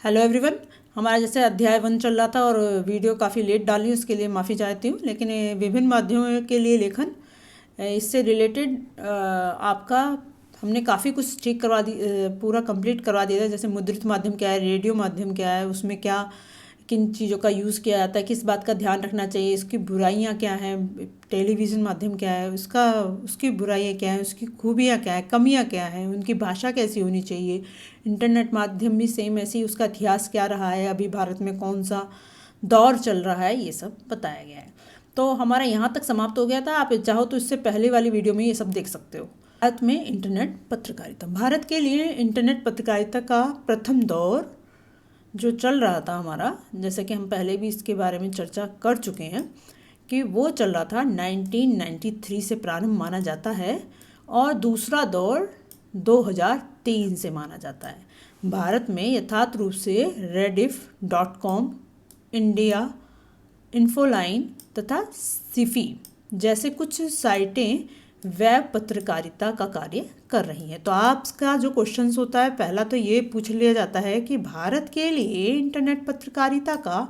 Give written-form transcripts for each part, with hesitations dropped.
Hello everyone. हमारा जैसे अध्याय 1 चल रहा था और वीडियो काफ़ी लेट डाली, उसके लिए माफ़ी चाहती हूँ। लेकिन ये विभिन्न माध्यमों के लिए लेखन, इससे रिलेटेड आपका हमने काफ़ी कुछ ठीक करवा दी, पूरा कंप्लीट करवा दिया था। जैसे मुद्रित माध्यम क्या है, रेडियो माध्यम क्या है, उसमें क्या किन चीज़ों का यूज़ किया जाता है, किस बात का ध्यान रखना चाहिए, इसकी बुराइयाँ क्या हैं, टेलीविज़न माध्यम क्या है, उसकी बुराइयाँ क्या हैं, उसकी खूबियाँ क्या हैं, कमियाँ क्या हैं, उनकी भाषा कैसी होनी चाहिए। इंटरनेट माध्यम भी सेम ऐसी, उसका इतिहास क्या रहा है, अभी भारत में कौन सा दौर चल रहा है, ये सब बताया गया है। तो हमारा यहाँ तक समाप्त हो गया था। आप चाहो तो इससे पहले वाली वीडियो में ये सब देख सकते हो। भारत में इंटरनेट पत्रकारिता, भारत के लिए इंटरनेट पत्रकारिता का प्रथम दौर जो चल रहा था हमारा, जैसे कि हम पहले भी इसके बारे में चर्चा कर चुके हैं कि वो चल रहा था 1993 से प्रारंभ माना जाता है और दूसरा दौर 2003 से माना जाता है। भारत में यथार्थ रूप से rediff.com, इंडिया इन्फोलाइन तथा सिफी जैसे कुछ साइटें वेब पत्रकारिता का कार्य कर रही हैं। तो आपका जो क्वेश्चंस होता है, पहला तो ये पूछ लिया जाता है कि भारत के लिए इंटरनेट पत्रकारिता का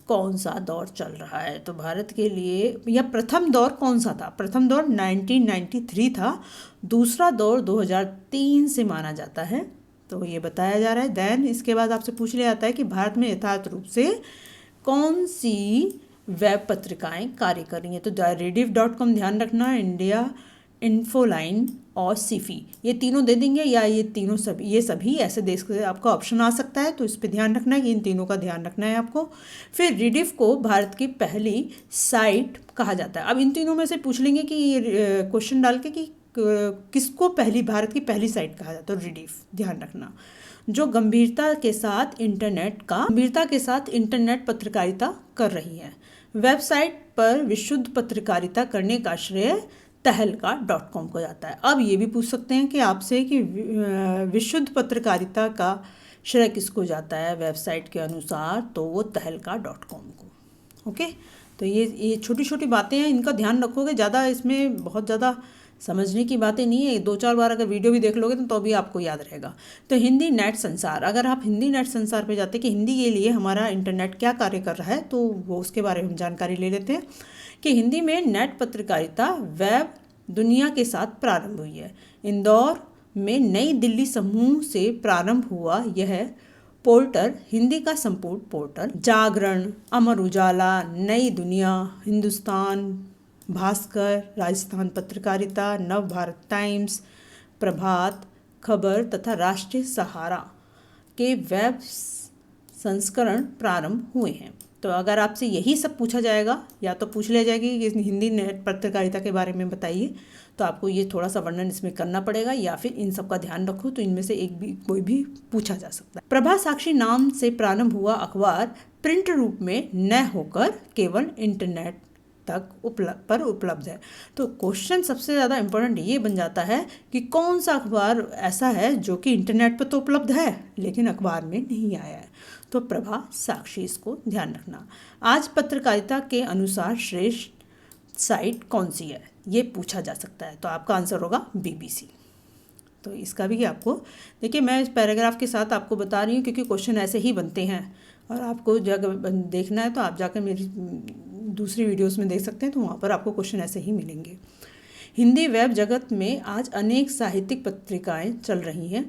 कौन सा दौर चल रहा है। तो भारत के लिए यह प्रथम दौर कौन सा था? प्रथम दौर 1993 था, दूसरा दौर 2003 से माना जाता है। तो ये बताया जा रहा है। देन इसके बाद आपसे पूछ लिया जाता है कि भारत में यथार्थ रूप से कौन सी वेब पत्रिकाएं कार्य कर रही हैं। तो rediff.com ध्यान रखना, इंडिया इन्फोलाइन और सिफी, ये तीनों दे देंगे, या ये सभी ऐसे देश के आपका ऑप्शन आ सकता है। तो इस पे ध्यान रखना है कि इन तीनों का ध्यान रखना है आपको। फिर रिडिफ को भारत की पहली साइट कहा जाता है। अब इन तीनों में से पूछ लेंगे कि क्वेश्चन डाल के कि किसको भारत की पहली साइट कहा जाता है। तो रिडिफ ध्यान रखना, जो गंभीरता के साथ इंटरनेट पत्रकारिता कर रही है। वेबसाइट पर विशुद्ध पत्रकारिता करने का श्रेय तहलका.com को जाता है। अब ये भी पूछ सकते हैं कि आपसे कि विशुद्ध पत्रकारिता का श्रेय किसको जाता है वेबसाइट के अनुसार, तो वो तहलका.com को। ओके, तो ये छोटी छोटी बातें हैं, इनका ध्यान रखोगे। ज़्यादा इसमें बहुत ज़्यादा समझने की बातें नहीं है, 2-4 बार अगर वीडियो भी देख लोगे तो भी आपको याद रहेगा। तो हिंदी नेट संसार, अगर आप हिंदी नेट संसार पे जाते कि हिंदी के लिए हमारा इंटरनेट क्या कार्य कर रहा है, तो वो उसके बारे में जानकारी ले लेते हैं कि हिंदी में नेट पत्रकारिता वेब दुनिया के साथ प्रारंभ हुई है। इंदौर में नई दिल्ली समूह से प्रारंभ हुआ यह पोर्टल हिंदी का संपूर्ण पोर्टल जागरण, अमर उजाला, नई दुनिया, हिंदुस्तान, भास्कर, राजस्थान पत्रकारिता, नव भारत टाइम्स, प्रभात खबर तथा राष्ट्रीय सहारा के वेब संस्करण प्रारंभ हुए हैं। तो अगर आपसे यही सब पूछा जाएगा, या तो पूछ लिया जाएगी कि हिंदी नेट पत्रकारिता के बारे में बताइए, तो आपको ये थोड़ा सा वर्णन इसमें करना पड़ेगा, या फिर इन सब का ध्यान रखो तो इनमें से कोई भी पूछा जा सकता है। प्रभा साक्षी नाम से प्रारंभ हुआ अखबार प्रिंट रूप में न होकर केवल इंटरनेट तक उपलब्ध है। तो क्वेश्चन सबसे ज़्यादा इम्पोर्टेंट ये बन जाता है कि कौन सा अखबार ऐसा है जो कि इंटरनेट पर तो उपलब्ध है लेकिन अखबार में नहीं आया है। तो प्रभा साक्षी, इसको ध्यान रखना। आज पत्रकारिता के अनुसार श्रेष्ठ साइट कौन सी है, ये पूछा जा सकता है। तो आपका आंसर होगा BBC। तो इसका भी आपको देखिए, मैं इस पैराग्राफ के साथ आपको बता रही हूँ क्योंकि क्वेश्चन ऐसे ही बनते हैं, और आपको जब देखना है तो आप जाकर मेरी दूसरी वीडियोस में देख सकते हैं, तो वहाँ पर आपको क्वेश्चन ऐसे ही मिलेंगे। हिंदी वेब जगत में आज अनेक साहित्यिक पत्रिकाएं चल रही हैं।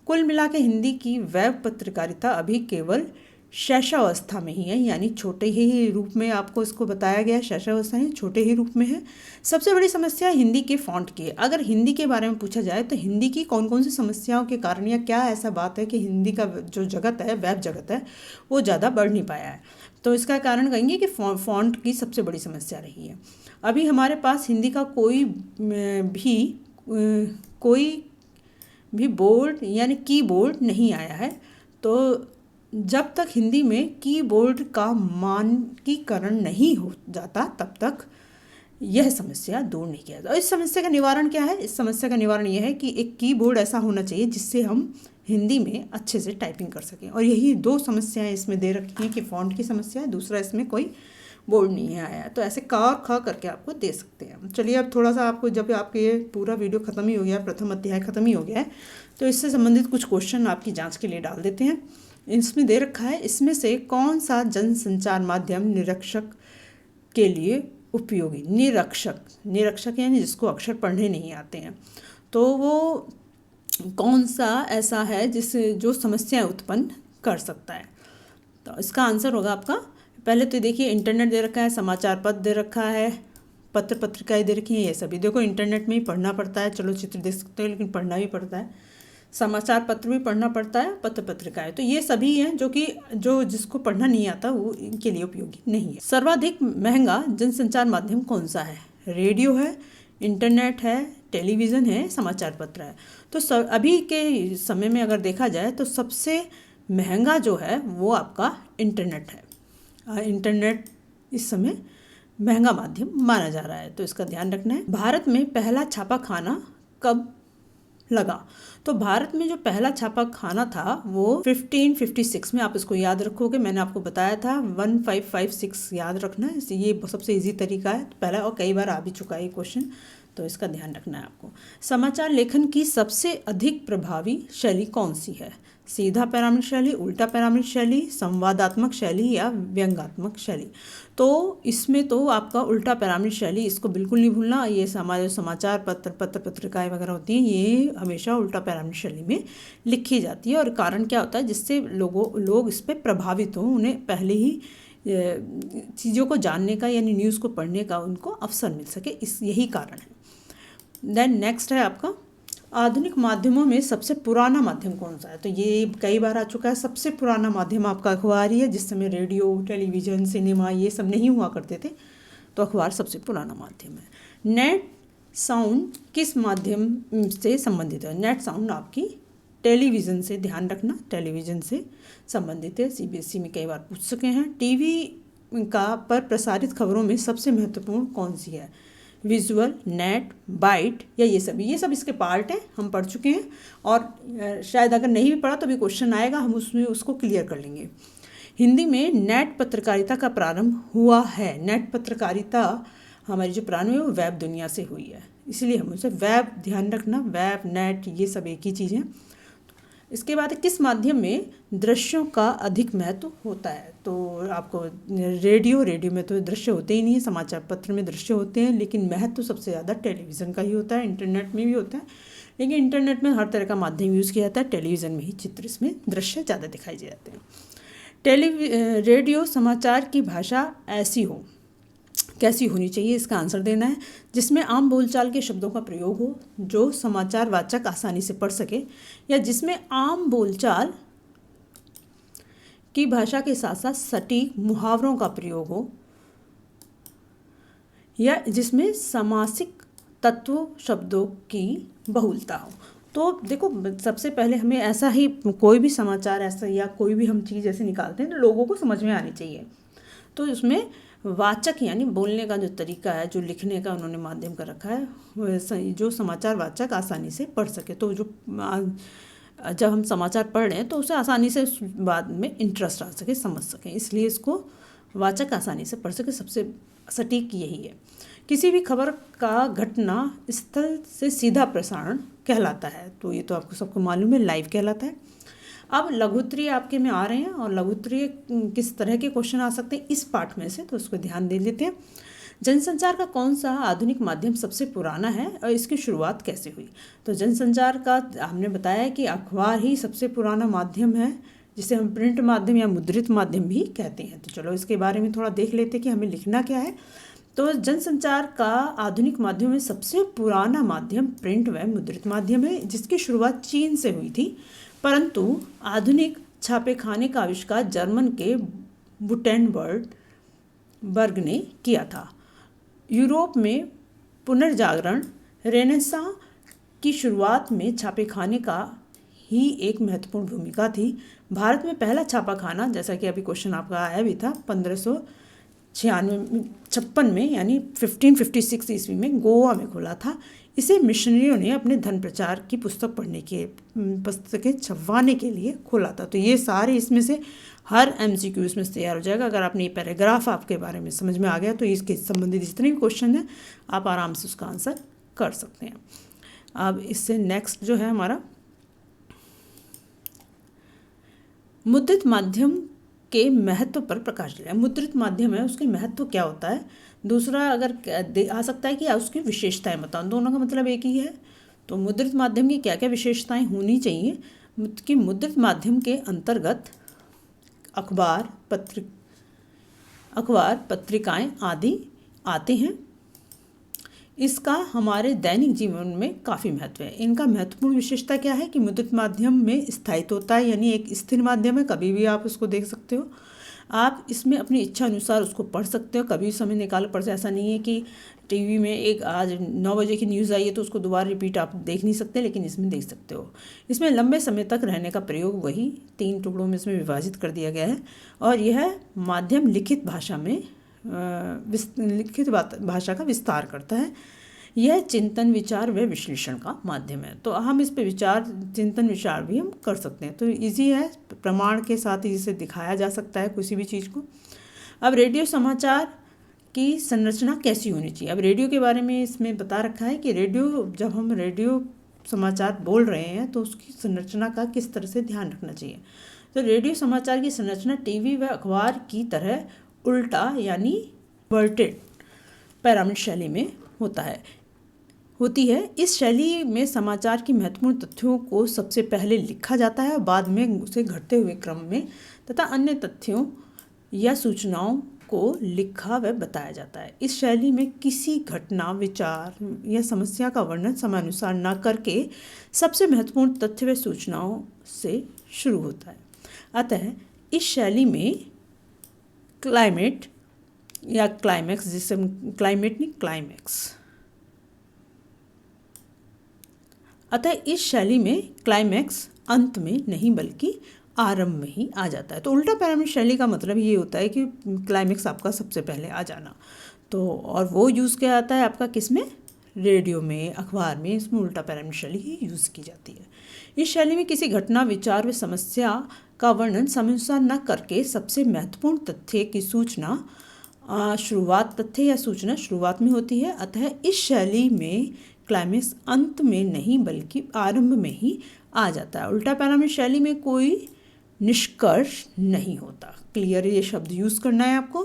कुल मिला के हिंदी की वेब पत्रकारिता अभी केवल शैशवावस्था में ही है, यानी छोटे ही रूप में आपको इसको बताया गया है। शैशवावस्था है, छोटे ही रूप में है। सबसे बड़ी समस्या हिंदी के फॉन्ट की है। अगर हिंदी के बारे में पूछा जाए तो हिंदी की कौन कौन सी समस्याओं के कारण, या क्या ऐसा बात है कि हिंदी का जो जगत है, वेब जगत है, वो ज़्यादा बढ़ नहीं पाया है, तो इसका कारण कहेंगे कि फॉन्ट की सबसे बड़ी समस्या रही है। अभी हमारे पास हिंदी का कोई भी बोर्ड यानी कीबोर्ड नहीं आया है। तो जब तक हिंदी में कीबोर्ड का मानकीकरण नहीं हो जाता तब तक यह समस्या दूर नहीं किया जाता। इस समस्या का निवारण क्या है? इस समस्या का निवारण यह है कि एक कीबोर्ड ऐसा होना चाहिए जिससे हम हिंदी में अच्छे से टाइपिंग कर सकें। और यही 2 समस्याएं इसमें दे रखी हैं कि फ़ॉन्ट की समस्या है, दूसरा इसमें कोई बोर्ड नहीं है आया है। तो ऐसे का और ख करके आपको दे सकते हैं। चलिए, अब थोड़ा सा आपको, जब आपके ये पूरा वीडियो ख़त्म ही हो गया, प्रथम अध्याय ख़त्म ही हो गया है, तो इससे संबंधित कुछ क्वेश्चन आपकी जाँच के लिए डाल देते हैं। इसमें दे रखा है, इसमें से कौन सा जनसंचार माध्यम निरक्षर के लिए उपयोगी। निरक्षर यानी जिसको अक्षर पढ़ने नहीं आते हैं, तो वो कौन सा ऐसा है जो समस्याएं उत्पन्न कर सकता है। तो इसका आंसर होगा आपका, पहले तो देखिए इंटरनेट दे रखा है, समाचार पत्र दे रखा है, पत्र पत्रिकाएं दे रखी हैं, ये सभी देखो इंटरनेट में ही पढ़ना पड़ता है, चलो चित्र देख सकते हो लेकिन पढ़ना भी पड़ता है, समाचार पत्र भी पढ़ना पड़ता है, पत्र पत्रिकाएं, तो ये सभी हैं जो जिसको पढ़ना नहीं आता वो इनके लिए उपयोगी नहीं है। सर्वाधिक महंगा जनसंचार माध्यम कौन सा है। रेडियो है, इंटरनेट है, टेलीविज़न है, समाचार पत्र है। तो अभी के समय में अगर देखा जाए तो सबसे महंगा जो है वो आपका इंटरनेट है। इंटरनेट इस समय महंगा माध्यम माना जा रहा है, तो इसका ध्यान रखना है। भारत में पहला छापा खाना कब लगा। तो भारत में जो पहला छापा खाना था वो 1556 में, आप इसको याद रखोगे, मैंने आपको बताया था 1556 याद रखना है, ये सबसे इजी तरीका है, पहला और कई बार आ भी चुका है ये क्वेश्चन, तो इसका ध्यान रखना है आपको। समाचार लेखन की सबसे अधिक प्रभावी शैली कौन सी है। सीधा पैरामिड शैली, उल्टा पैरामिड शैली, संवादात्मक शैली या व्यंग्यात्मक शैली। तो इसमें तो आपका उल्टा पैरामिड शैली, इसको बिल्कुल नहीं भूलना। ये समाचार पत्र पत्रिकाएं वगैरह होती हैं, ये हमेशा उल्टा पैरामिड शैली में लिखी जाती है। और कारण क्या होता है, जिससे लोग इस पर प्रभावित हों, उन्हें पहले ही चीज़ों को जानने का यानी न्यूज़ को पढ़ने का उनको अवसर मिल सके, यही कारण है। देन नेक्स्ट है आपका, आधुनिक माध्यमों में सबसे पुराना माध्यम कौन सा है। तो ये कई बार आ चुका है, सबसे पुराना माध्यम आपका अखबार ही है। जिस समय रेडियो, टेलीविज़न, सिनेमा ये सब नहीं हुआ करते थे, तो अखबार सबसे पुराना माध्यम है। नेट साउंड किस माध्यम से संबंधित है। नेट साउंड आपकी टेलीविज़न से, ध्यान रखना, टेलीविज़न से संबंधित है। CBSE में कई बार पूछ सके हैं। टीवी पर प्रसारित खबरों में सबसे महत्वपूर्ण कौन सी है। विजुअल, नेट, बाइट या ये सब इसके पार्ट हैं, हम पढ़ चुके हैं। और शायद अगर नहीं भी पढ़ा तो भी क्वेश्चन आएगा, हम उसमें उसको क्लियर कर लेंगे। हिंदी में नेट पत्रकारिता का प्रारंभ हुआ है। नेट पत्रकारिता हमारी जो प्रारंभ है वो वेब दुनिया से हुई है, इसलिए हम उसे वेब, ध्यान रखना, वेब, नेट ये सब एक ही चीज़ है। इसके बाद किस माध्यम में दृश्यों का अधिक महत्व होता है। तो आपको रेडियो में तो दृश्य होते ही नहीं है, समाचार पत्र में दृश्य होते हैं, लेकिन महत्व सबसे ज़्यादा टेलीविज़न का ही होता है। इंटरनेट में भी होता है, लेकिन इंटरनेट में हर तरह का माध्यम यूज़ किया जाता है, टेलीविज़न में ही चित्र, इसमें दृश्य ज़्यादा दिखाई जाते हैं। रेडियो समाचार की भाषा कैसी होनी चाहिए, इसका आंसर देना है। जिसमें आम बोलचाल के शब्दों का प्रयोग हो, जो समाचार वाचक आसानी से पढ़ सके, या जिसमें आम बोलचाल की भाषा के साथ साथ सटीक मुहावरों का प्रयोग हो, या जिसमें समासिक तत्व शब्दों की बहुलता हो। तो देखो, सबसे पहले हमें ऐसा ही कोई भी समाचार ऐसा या कोई भी हम चीज़ ऐसे निकालते हैं तो लोगों को समझ में आनी चाहिए। तो इसमें वाचक यानी बोलने का जो तरीका है, जो लिखने का उन्होंने माध्यम कर रखा है, जो समाचार वाचक आसानी से पढ़ सके। तो जब हम समाचार पढ़ रहे हैं तो उसे आसानी से उस बात में इंटरेस्ट आ सके, समझ सकें, इसलिए इसको वाचक आसानी से पढ़ सके, सबसे सटीक यही है। किसी भी खबर का घटना स्थल से सीधा प्रसारण कहलाता है। तो ये तो आपको सबको मालूम है, लाइव कहलाता है। अब लघुत्तरीय आपके में आ रहे हैं, और लघुत्तरीय किस तरह के क्वेश्चन आ सकते हैं इस पाठ में से, तो उसको ध्यान दे लेते हैं। जनसंचार का कौन सा आधुनिक माध्यम सबसे पुराना है और इसकी शुरुआत कैसे हुई। तो जनसंचार का हमने बताया कि अखबार ही सबसे पुराना माध्यम है, जिसे हम प्रिंट माध्यम या मुद्रित माध्यम भी कहते हैं। तो चलो इसके बारे में थोड़ा देख लेते हैं कि हमें लिखना क्या है। तो जनसंचार का आधुनिक माध्यम में सबसे पुराना माध्यम प्रिंट व मुद्रित माध्यम है, जिसकी शुरुआत चीन से हुई थी, परंतु आधुनिक छापेखाने का आविष्कार जर्मन के गुटेनबर्ग ने किया था। यूरोप में पुनर्जागरण रेनेसां की शुरुआत में छापेखाने का ही एक महत्वपूर्ण भूमिका थी। भारत में पहला छापाखाना, जैसा कि अभी क्वेश्चन आपका आया भी था, 1556 में यानी 1556 ईस्वी में गोवा में खुला था। इसे मिशनरियों ने अपने धन प्रचार की पुस्तकें छपवाने के लिए खोला था। तो ये सारे इसमें से हर MCQ इसमें से तैयार हो जाएगा। अगर आपने ये पैराग्राफ आपके बारे में समझ में आ गया तो इसके संबंधित जितने भी क्वेश्चन हैं आप आराम से उसका आंसर कर सकते हैं। अब इससे नेक्स्ट जो है हमारा मुद्रित माध्यम के महत्व पर प्रकाश डालें। मुद्रित माध्यम है, उसके महत्व क्या होता है। दूसरा अगर आ सकता है कि उसकी विशेषताएं बताओ, दोनों का मतलब एक ही है। तो मुद्रित माध्यम की क्या क्या विशेषताएं होनी चाहिए कि मुद्रित माध्यम के अंतर्गत अखबार पत्रिकाएं आदि आते हैं। इसका हमारे दैनिक जीवन में काफ़ी महत्व है। इनका महत्वपूर्ण विशेषता क्या है कि मुद्रित माध्यम में स्थायित्व होता है, यानी एक स्थिर माध्यम है, कभी भी आप उसको देख सकते हो। आप इसमें अपनी इच्छा अनुसार उसको पढ़ सकते हो, कभी समय निकाल पढ़ सकते। ऐसा नहीं है कि टीवी में एक आज 9 बजे की न्यूज़ आई है तो उसको दोबारा रिपीट आप देख नहीं सकते, लेकिन इसमें देख सकते हो। इसमें लंबे समय तक रहने का प्रयोग वही 3 टुकड़ों में इसमें विभाजित कर दिया गया है। और यह माध्यम लिखित भाषा का विस्तार करता है। यह चिंतन विचार व विश्लेषण का माध्यम है। तो हम इस पे चिंतन विचार भी हम कर सकते हैं। तो इजी है, प्रमाण के साथ इसे दिखाया जा सकता है किसी भी चीज़ को। अब रेडियो समाचार की संरचना कैसी होनी चाहिए। अब रेडियो के बारे में इसमें बता रखा है कि जब हम रेडियो समाचार बोल रहे हैं तो उसकी संरचना का किस तरह से ध्यान रखना चाहिए। तो रेडियो समाचार की संरचना टीवी व अखबार की तरह उल्टा यानी इन्वर्टेड पिरामिड शैली में होती है। इस शैली में समाचार की महत्वपूर्ण तथ्यों को सबसे पहले लिखा जाता है और बाद में उसे घटते हुए क्रम में तथा अन्य तथ्यों या सूचनाओं को लिखा व बताया जाता है। इस शैली में किसी घटना, विचार या समस्या का वर्णन समयानुसार न करके सबसे महत्वपूर्ण तथ्य व सूचनाओं से शुरू होता है। अतः इस शैली में क्लाइमेट या क्लाइमैक्स, जिसे क्लाइमेट नहीं क्लाइमैक्स अतः इस शैली में क्लाइमैक्स अंत में नहीं बल्कि आरंभ में ही आ जाता है। तो उल्टा पिरामिड शैली का मतलब ये होता है कि क्लाइमैक्स आपका सबसे पहले आ जाना। तो और वो यूज़ किया जाता है आपका किस में, रेडियो में, अखबार में। इसमें उल्टा पिरामिड शैली ही यूज़ की जाती है। इस शैली में किसी घटना, विचार व समस्या का वर्णन समयानुसार न करके सबसे महत्वपूर्ण तथ्य की सूचना तथ्य या सूचना शुरुआत में होती है। अतः इस शैली में क्लाइमैक्स अंत में नहीं बल्कि आरंभ में ही आ जाता है। उल्टा पिरामिड शैली में कोई निष्कर्ष नहीं होता। क्लियर, ये शब्द यूज़ करना है आपको।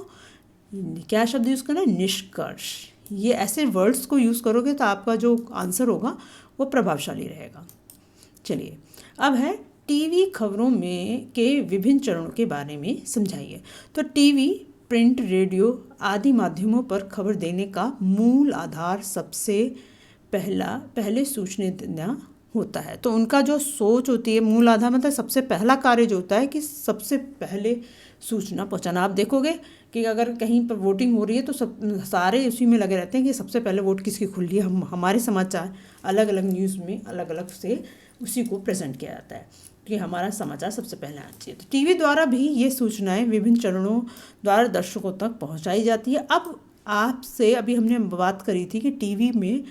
क्या शब्द यूज़ करना है, निष्कर्ष। ये ऐसे वर्ड्स को यूज़ करोगे तो आपका जो आंसर होगा वो प्रभावशाली रहेगा। चलिए, अब है टीवी खबरों में के विभिन्न चरणों के बारे में समझाइए। तो टीवी, प्रिंट, रेडियो आदि माध्यमों पर खबर देने का मूल आधार सबसे पहले सूचना देना होता है। तो उनका जो सोच होती है, मूल आधार मतलब सबसे पहला कार्य जो होता है कि सबसे पहले सूचना पहुंचाना। आप देखोगे कि अगर कहीं पर वोटिंग हो रही है तो सारे उसी में लगे रहते हैं कि सबसे पहले वोट किसकी खुल रही है। हमारे समाचार अलग अलग न्यूज़ में अलग अलग से उसी को प्रेजेंट किया जाता है कि हमारा समाचार सबसे पहले आना चाहिए। तो टीवी द्वारा भी ये सूचनाएं विभिन्न चरणों द्वारा दर्शकों तक पहुंचाई जाती है। अब आपसे अभी हमने बात करी थी कि टीवी में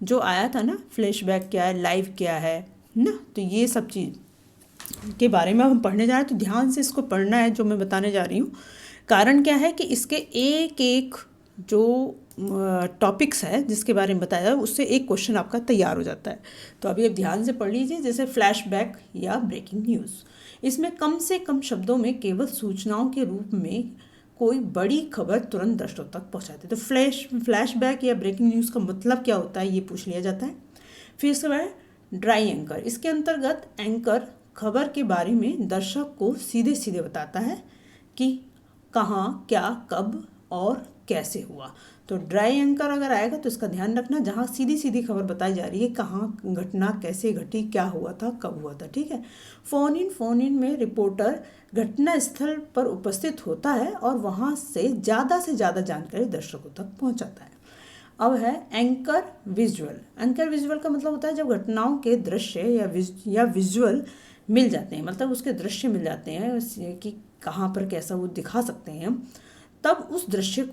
जो आया था ना, फ्लैशबैक क्या है, लाइव क्या है ना, तो ये सब चीज़ के बारे में हम पढ़ने जा रहे हैं। तो ध्यान से इसको पढ़ना है जो मैं बताने जा रही हूँ। कारण क्या है कि इसके एक एक जो टॉपिक्स है जिसके बारे में बताया उससे एक क्वेश्चन आपका तैयार हो जाता है। तो अभी आप ध्यान से पढ़ लीजिए। जैसे फ्लैशबैक या ब्रेकिंग न्यूज़, इसमें कम से कम शब्दों में केवल सूचनाओं के रूप में कोई बड़ी खबर तुरंत दर्शकों तक पहुंचाते। तो फ्लैशबैक या ब्रेकिंग न्यूज़ का मतलब क्या होता है ये पूछ लिया जाता है। फिर इसके बाद ड्राई एंकर, इसके अंतर्गत एंकर खबर के बारे में दर्शक को सीधे सीधे बताता है कि कहाँ, क्या, कब और कैसे हुआ। तो ड्राई एंकर अगर आएगा तो इसका ध्यान रखना, जहाँ सीधी सीधी खबर बताई जा रही है, कहाँ घटना कैसे घटी, क्या हुआ था, कब हुआ था। ठीक है। फोन इन में रिपोर्टर घटना स्थल पर उपस्थित होता है और वहाँ से ज़्यादा जानकारी दर्शकों तक पहुँचाता है। अब है एंकर विजुअल। एंकर विजुअल का मतलब होता है जब घटनाओं के दृश्य या विजुअल मिल जाते हैं, मतलब उसके दृश्य मिल जाते हैं कि कहाँ पर कैसा वो दिखा सकते हैं, तब उस दृश्य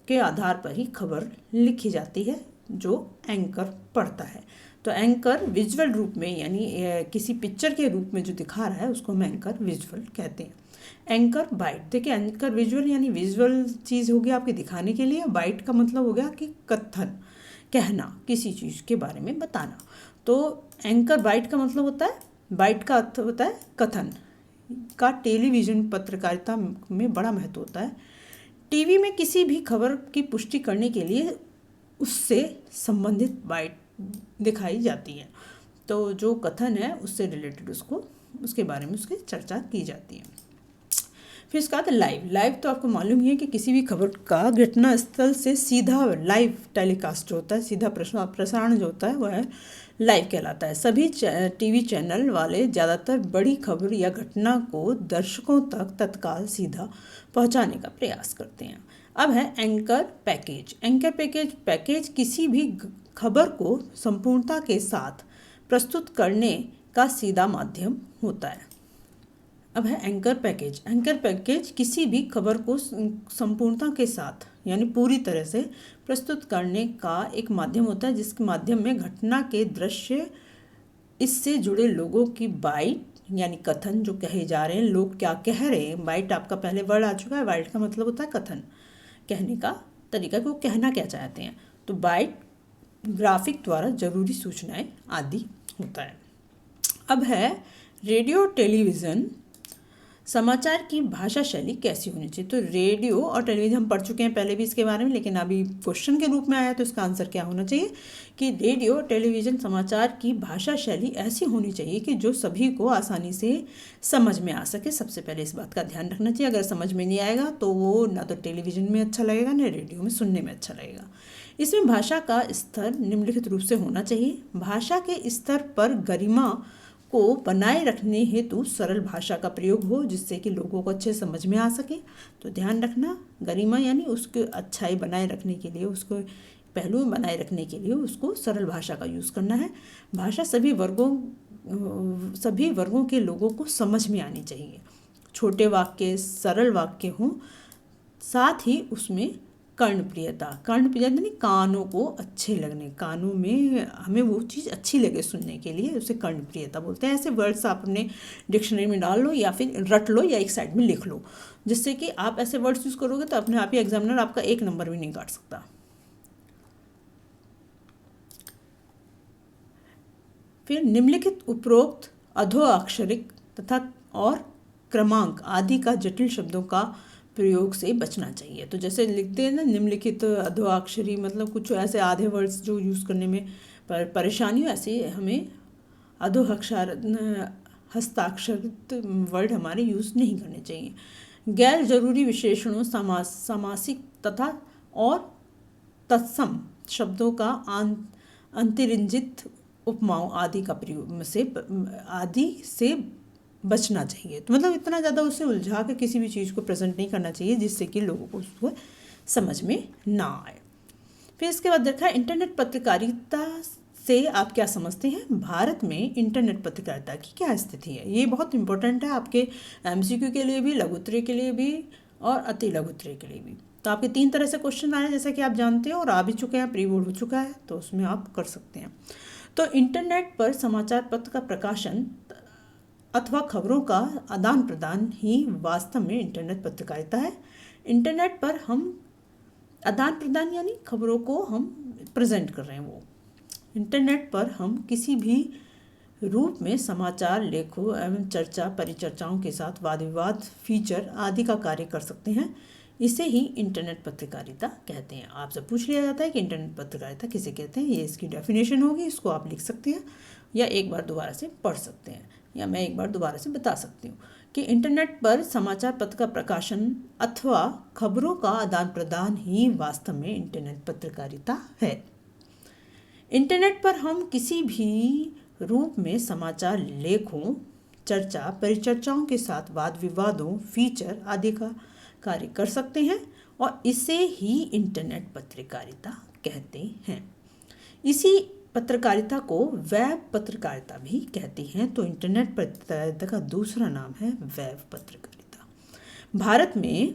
के आधार पर ही खबर लिखी जाती है जो एंकर पढ़ता है। तो एंकर विजुअल रूप में यानी किसी पिक्चर के रूप में जो दिखा रहा है उसको हम एंकर विजुअल कहते हैं। एंकर बाइट, देखिए एंकर विजुअल यानी विजुअल चीज़ हो गया आपके दिखाने के लिए, बाइट का मतलब हो गया कि कथन, कहना, किसी चीज़ के बारे में बताना। तो एंकर बाइट का मतलब होता है, बाइट का अर्थ होता है कथन, का टेलीविज़न पत्रकारिता में बड़ा महत्व होता है। टीवी में किसी भी खबर की पुष्टि करने के लिए उससे संबंधित बाइट दिखाई जाती है, तो जो कथन है उससे रिलेटेड उसके बारे में उसकी चर्चा की जाती है। फिर इसका आता है लाइव तो आपको मालूम ही है कि किसी भी खबर का घटना स्थल से सीधा लाइव टेलीकास्ट जो होता है, सीधा प्रसारण जो होता है वह लाइव कहलाता है। सभी टीवी चैनल वाले ज़्यादातर बड़ी खबर या घटना को दर्शकों तक तत्काल सीधा पहुंचाने का प्रयास करते हैं। अब है एंकर पैकेज पैकेज किसी भी खबर को संपूर्णता के साथ प्रस्तुत करने का सीधा माध्यम होता है। अब है एंकर पैकेज किसी भी खबर को संपूर्णता के साथ यानी पूरी तरह से प्रस्तुत करने का एक माध्यम होता है, जिसके माध्यम में घटना के दृश्य, इससे जुड़े लोगों की बाइट यानी कथन जो कहे जा रहे हैं, लोग क्या कह रहे हैं। बाइट आपका पहले वर्ड आ चुका है, बाइट का मतलब होता है कथन, कहने का तरीका कि वो कहना क्या चाहते हैं। तो बाइट ग्राफिक द्वारा जरूरी सूचनाएं आदि होता है। अब है रेडियो टेलीविज़न समाचार की भाषा शैली कैसी होनी चाहिए। तो रेडियो और टेलीविज़न हम पढ़ चुके हैं पहले भी इसके बारे में, लेकिन अभी क्वेश्चन के रूप में आया तो इसका आंसर क्या होना चाहिए कि रेडियो टेलीविज़न समाचार की भाषा शैली ऐसी होनी चाहिए कि जो सभी को आसानी से समझ में आ सके। सबसे पहले इस बात का ध्यान रखना चाहिए, अगर समझ में नहीं आएगा तो वो ना तो टेलीविज़न में अच्छा लगेगा ना रेडियो में सुनने में अच्छा लगेगा। इसमें भाषा का स्तर निम्नलिखित रूप से होना चाहिए। भाषा के स्तर पर गरिमा को बनाए रखने हेतु सरल भाषा का प्रयोग हो, जिससे कि लोगों को अच्छे समझ में आ सके। तो ध्यान रखना, गरिमा यानी उसकी अच्छाई बनाए रखने के लिए, उसको पहलू बनाए रखने के लिए उसको सरल भाषा का यूज़ करना है। भाषा सभी वर्गों के लोगों को समझ में आनी चाहिए। छोटे वाक्य, सरल वाक्य हों, साथ ही उसमें कर्णप्रियता यानी कानों को अच्छे लगने, कानों में हमें वो चीज़ अच्छी लगे सुनने के लिए, उसे कर्णप्रियता बोलते हैं। ऐसे वर्ड्स आप अपने डिक्शनरी में डाल लो या फिर रट लो या एक साइड में लिख लो, जिससे कि आप ऐसे वर्ड्स यूज़ करोगे तो अपने आप ही एग्जामिनर आपका 1 नंबर भी नहीं काट सकता। फिर निम्नलिखित उपरोक्त अधोअक्षरिक तथा और क्रमांक आदि का जटिल शब्दों का प्रयोग से बचना चाहिए। तो जैसे लिखते हैं ना निम्नलिखित अधोअक्षरी, मतलब कुछ ऐसे आधे वर्ड्स जो यूज़ करने में परेशानी हो, ऐसे हमें हस्ताक्षरित वर्ड हमारे यूज़ नहीं करने चाहिए। गैर जरूरी विशेषणों, समासिक तथा और तत्सम शब्दों का अंतिरंजित उपमाओं आदि का प्रयोग से बचना चाहिए। तो मतलब इतना ज़्यादा उसे उलझा के किसी भी चीज़ को प्रेजेंट नहीं करना चाहिए जिससे कि लोगों को उसको समझ में ना आए। फिर इसके बाद देखा इंटरनेट पत्रकारिता से आप क्या समझते हैं। भारत में इंटरनेट पत्रकारिता की क्या स्थिति है, ये बहुत इंपॉर्टेंट है आपके MCQ के लिए भी, लघुत्तरीय के लिए भी और अति लघुत्तरीय के लिए भी। तो आपके 3 तरह से क्वेश्चन आए जैसा कि आप जानते हैं, और आ भी चुके हैं, प्री बोर्ड हो चुका है, तो उसमें आप कर सकते हैं। तो इंटरनेट पर समाचार पत्र का प्रकाशन अथवा खबरों का आदान प्रदान ही वास्तव में इंटरनेट पत्रकारिता है। इंटरनेट पर हम आदान प्रदान यानी खबरों को हम प्रेजेंट कर रहे हैं, वो इंटरनेट पर हम किसी भी रूप में समाचार, लेखों एवं चर्चा परिचर्चाओं के साथ वाद विवाद, फीचर आदि का कार्य कर सकते हैं। इसे ही इंटरनेट पत्रकारिता कहते हैं। आपसे पूछ लिया जाता है कि इंटरनेट पत्रकारिता किसे कहते हैं, ये इसकी डेफिनेशन होगी, इसको आप लिख सकते हैं या एक बार दोबारा से पढ़ सकते हैं, या मैं एक बार दोबारा से बता सकती हूँ कि इंटरनेट पर समाचार पत्र का प्रकाशन अथवा खबरों का आदान प्रदान ही वास्तव में इंटरनेट पत्रकारिता है। इंटरनेट पर हम किसी भी रूप में समाचार, लेखों, चर्चा परिचर्चाओं के साथ वाद विवादों, फीचर आदि का कार्य कर सकते हैं और इसे ही इंटरनेट पत्रकारिता कहते हैं। इसी पत्रकारिता को वेब पत्रकारिता भी कहती हैं। तो इंटरनेट पत्रकारिता का दूसरा नाम है वेब पत्रकारिता। भारत में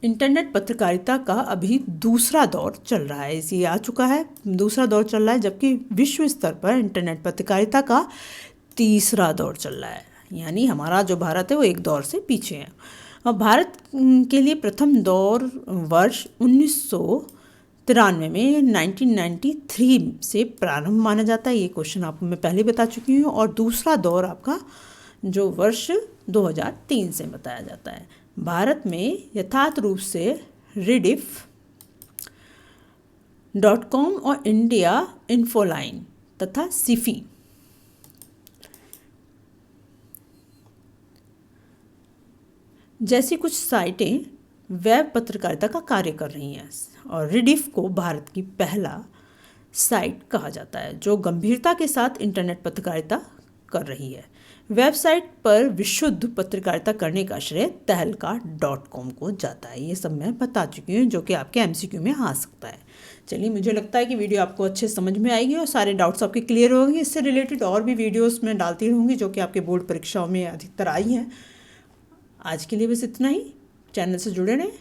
इंटरनेट पत्रकारिता का अभी दूसरा दौर चल रहा है, इसे आ चुका है, दूसरा दौर चल रहा है, जबकि विश्व स्तर पर इंटरनेट पत्रकारिता का तीसरा दौर चल रहा है। यानी हमारा जो भारत है वो एक दौर से पीछे है। और भारत के लिए प्रथम दौर वर्ष 1993 में 1993 से प्रारंभ माना जाता है। ये क्वेश्चन आपको मैं पहले बता चुकी हूँ। और दूसरा दौर आपका जो वर्ष 2003 से बताया जाता है। भारत में यथार्थ रूप से rediff.com और इंडिया इन्फोलाइन तथा सिफी जैसी कुछ साइटें वेब पत्रकारिता का कार्य कर रही हैं और रिडिफ को भारत की पहला साइट कहा जाता है जो गंभीरता के साथ इंटरनेट पत्रकारिता कर रही है। वेबसाइट पर विशुद्ध पत्रकारिता करने का श्रेय तहलका.com को जाता है। ये सब मैं बता चुकी हूँ जो कि आपके एमसीक्यू में आ सकता है। चलिए, मुझे लगता है कि वीडियो आपको अच्छे समझ में आएगी और सारे डाउट्स आपके क्लियर होंगे। इससे रिलेटेड और भी वीडियोस मैं डालती रहूँगी जो कि आपके बोर्ड परीक्षाओं में अधिकतर आई हैं। आज के लिए बस इतना ही। चैनल से जुड़े रहें।